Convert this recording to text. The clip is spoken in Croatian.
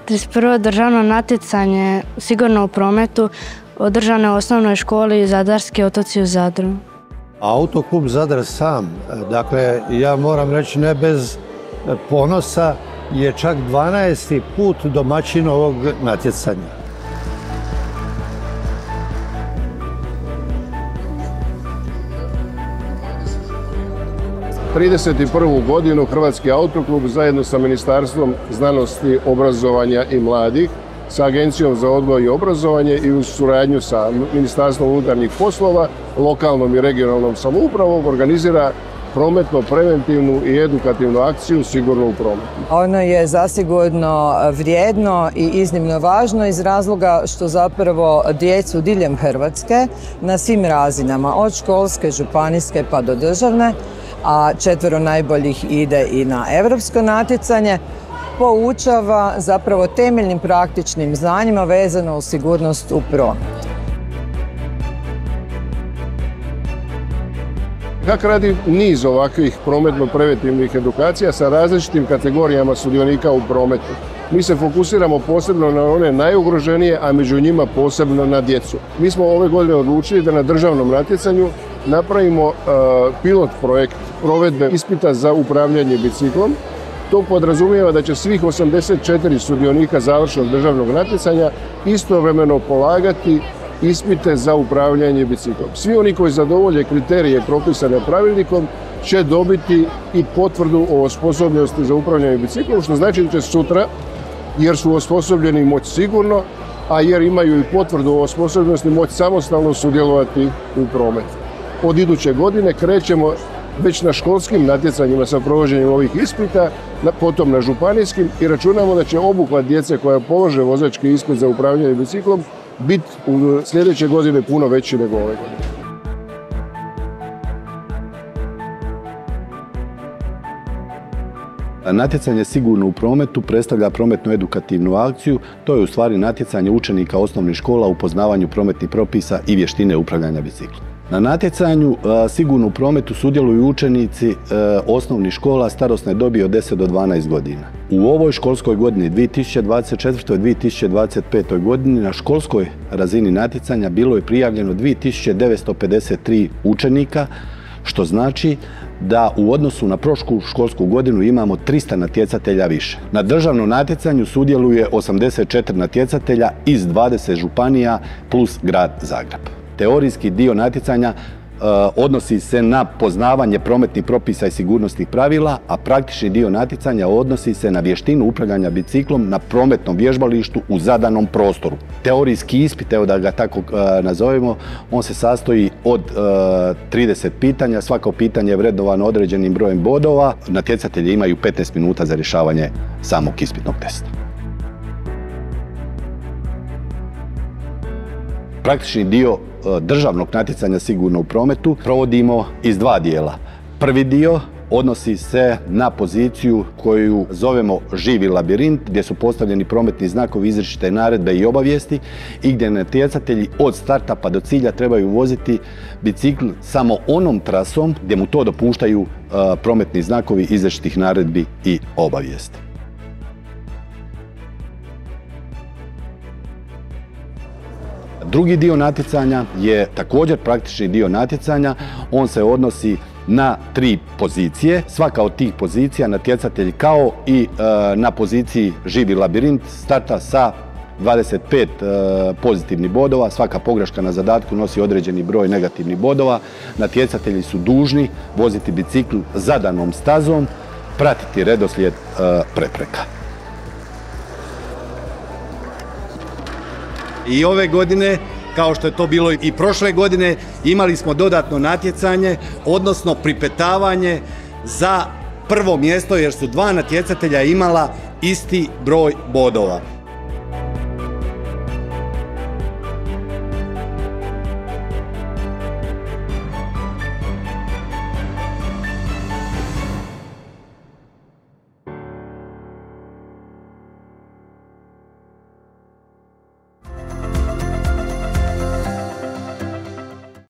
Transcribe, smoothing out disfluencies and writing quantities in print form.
31. državno natjecanje sigurno u prometu održano u osnovnoj školi Zadarski otoci u Zadru. Autoklub Zadar sam, dakle ja moram reći ne bez ponosa, je čak 12. put domaćin ovog natjecanja. '31. godinu Hrvatski autoklub zajedno sa Ministarstvom znanosti, obrazovanja i mladih, sa Agencijom za odgoj i obrazovanje i uz suradnju sa Ministarstvom unutarnjih poslova, lokalnom i regionalnom samoupravom organizira prometno-preventivnu i edukativnu akciju Sigurno u prometu. Ono je zasigurno vrijedno i iznimno važno iz razloga što zapravo djecu diljem Hrvatske na svim razinama, od školske, županijske pa do državne, a 4 najboljih ide i na europsko natjecanje, poučava zapravo temeljnim praktičnim znanjima vezano uz sigurnost u prometu. HAK radi niz ovakvih prometno-preventivnih edukacija sa različitim kategorijama sudionika u prometu. Mi se fokusiramo posebno na one najugroženije, a među njima posebno na djecu. Mi smo ove godine odlučili da na državnom natjecanju napravimo pilot projekt provedbe ispita za upravljanje biciklom. To podrazumijeva da će svih 84 sudionika završnog državnog natjecanja istovremeno polagati ispite za upravljanje biciklom. Svi oni koji zadovolje kriterije propisane pravilnikom će dobiti i potvrdu o osposobljenosti za upravljanje biciklom, što znači da će sutra, jer su osposobljeni moći sigurno, a jer imaju i potvrdu o osposobljenosti moći samostalno sudjelovati u prometu. Od iduće godine krećemo već na školskim natjecanjima sa provođenjem ovih ispita, potom na županijskim i računamo da će obuhvat djece koja polože vozački ispit za upravljanje biciklom biti u sljedeće godine puno veći nego ove godine. Natjecanje Sigurno u prometu predstavlja prometno-edukativnu akciju. To je u stvari natjecanje učenika osnovnih škola u poznavanju prometnih propisa i vještine upravljanja biciklom. Na natjecanju Sigurno u prometu sudjeluju učenici osnovnih škola starosne dobi od 10 do 12 godina. U ovoj školskoj godini 2024. i 2025. godini na školskoj razini natjecanja bilo je prijavljeno 2953 učenika, što znači da u odnosu na prošlu školsku godinu imamo 300 natjecatelja više. Na državnom natjecanju sudjeluje 84 natjecatelja iz 20 županija plus grad Zagreb. Teorijski dio natjecanja odnosi se na poznavanje prometnih propisa i sigurnosnih pravila, a praktični dio natjecanja odnosi se na vještinu upravljanja biciklom na prometnom vježbalištu u zadanom prostoru. Teorijski ispit, evo da ga tako nazovemo, on se sastoji od 30 pitanja, svako pitanje je vrednovano određenim brojem bodova. Natjecatelji imaju 15 minuta za rješavanje samog ispitnog testa. Praktični dio državnog natjecanja Sigurno u prometu provodimo iz 2 dijela. Prvi dio odnosi se na poziciju koju zovemo živi labirint, gdje su postavljeni prometni znakovi, izričite naredbe i obavijesti i gdje natjecatelji od starta pa do cilja trebaju voziti bicikl samo onom trasom gdje mu to dopuštaju prometni znakovi, izričitih naredbi i obavijesti. Drugi dio natjecanja je također praktični dio natjecanja. On se odnosi na 3 pozicije. Svaka od tih pozicija natjecatelj kao i na poziciji živi labirint starta sa 25 pozitivnih bodova. Svaka pogreška na zadatku nosi određeni broj negativnih bodova. Natjecatelji su dužni voziti bicikl zadanom stazom, pratiti redoslijed prepreka. I ove godine, kao što je to bilo i prošle godine, imali smo dodatno natjecanje, odnosno pripetavanje za prvo mjesto jer su 2 natjecatelja imala isti broj bodova.